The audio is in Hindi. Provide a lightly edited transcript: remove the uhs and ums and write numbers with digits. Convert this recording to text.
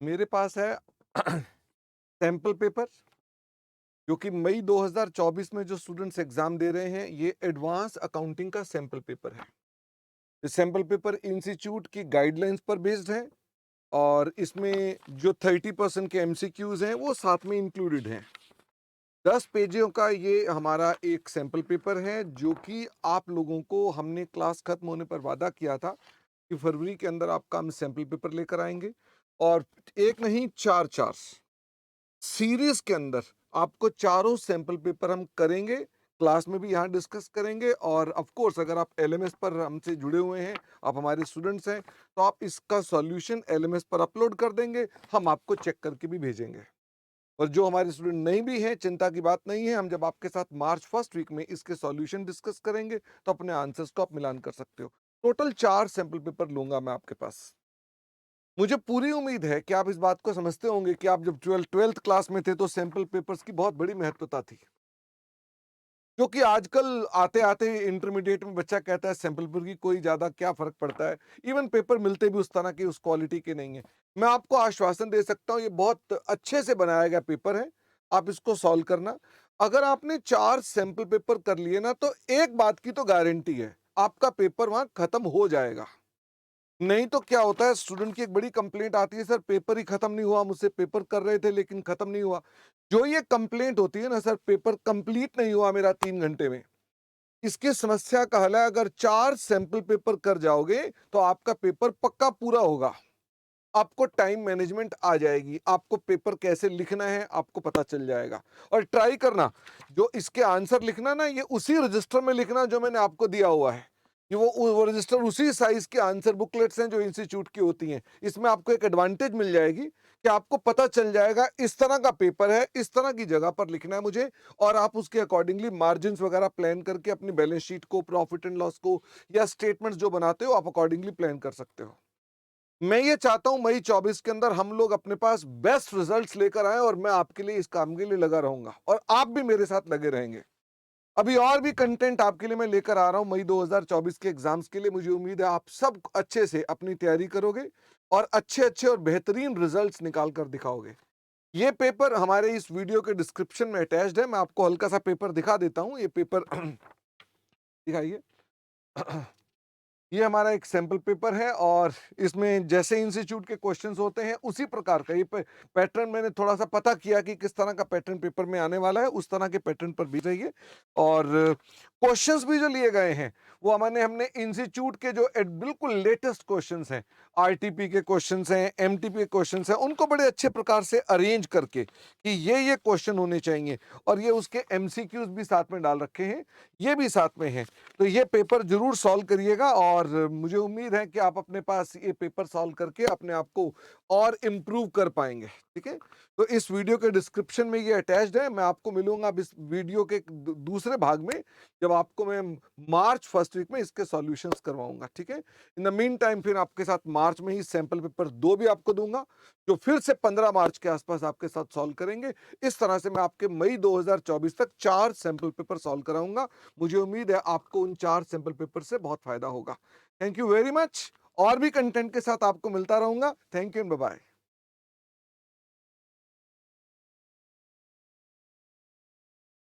मेरे पास है सैंपल पेपर जो कि मई 2024 में जो स्टूडेंट्स एग्जाम दे रहे हैं, ये एडवांस अकाउंटिंग का सैंपल पेपर है। ये सैंपल पेपर इंस्टीट्यूट की गाइडलाइंस पर बेस्ड है और इसमें जो 30% के एमसीक्यूज हैं वो साथ में इंक्लूडेड हैं। 10 पेजों का ये हमारा एक सैंपल पेपर है जो कि आप लोगों को हमने क्लास खत्म होने पर वादा किया था कि फरवरी के अंदर आपका हम सैंपल पेपर लेकर आएंगे। और एक नहीं, चार चार सीरीज के अंदर आपको चारों सैंपल पेपर हम करेंगे, क्लास में भी यहाँ डिस्कस करेंगे। और ऑफ कोर्स अगर आप एलएमएस पर हमसे जुड़े हुए हैं, आप हमारे स्टूडेंट्स हैं, तो आप इसका सॉल्यूशन एलएमएस पर अपलोड कर देंगे, हम आपको चेक करके भी भेजेंगे। और जो हमारे स्टूडेंट नहीं भी हैं, चिंता की बात नहीं है, हम जब आपके साथ मार्च फर्स्ट वीक में इसके सॉल्यूशन डिस्कस करेंगे तो अपने आंसर्स को आप मिलान कर सकते हो। टोटल 4 सैंपल पेपर लूंगा मैं आपके पास। मुझे पूरी उम्मीद है कि आप इस बात को समझते होंगे कि आप जब ट्वेल्थ क्लास में थे तो सैंपल पेपर्स की बहुत बड़ी महत्वता थी, क्योंकि आजकल आते आते इंटरमीडिएट में बच्चा कहता है सैंपल पेपर की कोई ज्यादा क्या फर्क पड़ता है। इवन पेपर मिलते भी उस तरह के, उस क्वालिटी के नहीं है। मैं आपको आश्वासन दे सकता हूँ, ये बहुत अच्छे से बनाया गया पेपर है। आप इसको सॉल्व करना। अगर आपने 4 सैंपल पेपर कर लिए ना, तो एक बात की तो गारंटी है, आपका पेपर वहां खत्म हो जाएगा। नहीं तो क्या होता है, स्टूडेंट की एक बड़ी कंप्लेंट आती है, सर पेपर ही खत्म नहीं हुआ, मुझसे पेपर कर रहे थे लेकिन खत्म नहीं हुआ। जो ये कंप्लेंट होती है ना, सर पेपर कंप्लीट नहीं हुआ मेरा 3 घंटे में, इसकी समस्या का हल है, अगर 4 सैंपल पेपर कर जाओगे तो आपका पेपर पक्का पूरा होगा। आपको टाइम मैनेजमेंट आ जाएगी, आपको पेपर कैसे लिखना है आपको पता चल जाएगा। और ट्राई करना, जो इसके आंसर लिखना ना, ये उसी रजिस्टर में लिखना जो मैंने आपको दिया हुआ है। ये वो रजिस्टर, उसी साइज के आंसर बुकलेट्स हैं जो इंस्टीट्यूट की होती हैं। इसमें आपको एक एडवांटेज मिल जाएगी कि आपको पता चल जाएगा इस तरह का पेपर है, इस तरह की जगह पर लिखना है मुझे। और आप उसके अकॉर्डिंगली मार्जिन वगैरह प्लान करके अपनी बैलेंस शीट को, प्रॉफिट एंड लॉस को, या स्टेटमेंट्स जो बनाते हो, आप अकॉर्डिंगली प्लान कर सकते हो। मैं ये चाहता हूं मई 24 के अंदर हम लोग अपने पास बेस्ट रिजल्ट्स लेकर आए, और मैं आपके लिए इस काम के लिए लगा रहूंगा और आप भी मेरे साथ लगे रहेंगे। अभी और भी कंटेंट आपके लिए मैं लेकर आ रहा हूं मई 2024 के एग्जाम्स के लिए। मुझे उम्मीद है आप सब अच्छे से अपनी तैयारी करोगे और अच्छे अच्छे और बेहतरीन रिजल्ट्स निकाल कर दिखाओगे। ये पेपर हमारे इस वीडियो के डिस्क्रिप्शन में अटैच्ड है। मैं आपको हल्का सा पेपर दिखा देता हूं। ये पेपर दिखाइए। ये हमारा एक सैंपल पेपर है और इसमें जैसे इंस्टीट्यूट के क्वेश्चंस होते हैं उसी प्रकार का ये पैटर्न मैंने थोड़ा सा पता किया कि किस तरह का पैटर्न पेपर में आने वाला है, उस तरह के पैटर्न पर भी रहिए। और क्वेश्चंस भी जो लिए गए हैं वो हमने इंस्टीट्यूट के जो बिल्कुल लेटेस्ट क्वेश्चंस हैं, आरटीपी के क्वेश्चंस हैं, एमटीपी के क्वेश्चंस हैं, उनको बड़े अच्छे प्रकार से अरेंज करके कि ये क्वेश्चन होने चाहिए। और ये उसके एमसीक्यूज भी साथ में डाल रखे हैं, ये भी साथ में है। तो ये पेपर जरूर सॉल्व करिएगा और मुझे उम्मीद है कि आप अपने पास ये पेपर सॉल्व करके अपने आप को और इम्प्रूव कर पाएंगे। ठीक है, तो इस वीडियो के डिस्क्रिप्शन में ये अटैच्ड है। मैं आपको मिलूंगा अब इस वीडियो के दूसरे भाग में, जब आपको मैं मार्च फर्स्ट वीक में इसके सॉल्यूशंस करवाऊंगा। ठीक है, इन द मीन टाइम फिर आपके साथ मार्च में ही सैंपल पेपर 2 भी आपको दूंगा, जो फिर से 15 मार्च के आसपास आपके साथ सॉल्व करेंगे। इस तरह से मैं आपके मई 2024 तक 4 सैंपल पेपर सॉल्व कराऊंगा। मुझे उम्मीद है आपको उन 4 सैंपल पेपर से बहुत फायदा होगा। Thank you very much. और भी कंटेंट के साथ आपको मिलता रहूंगा। Thank you and bye bye.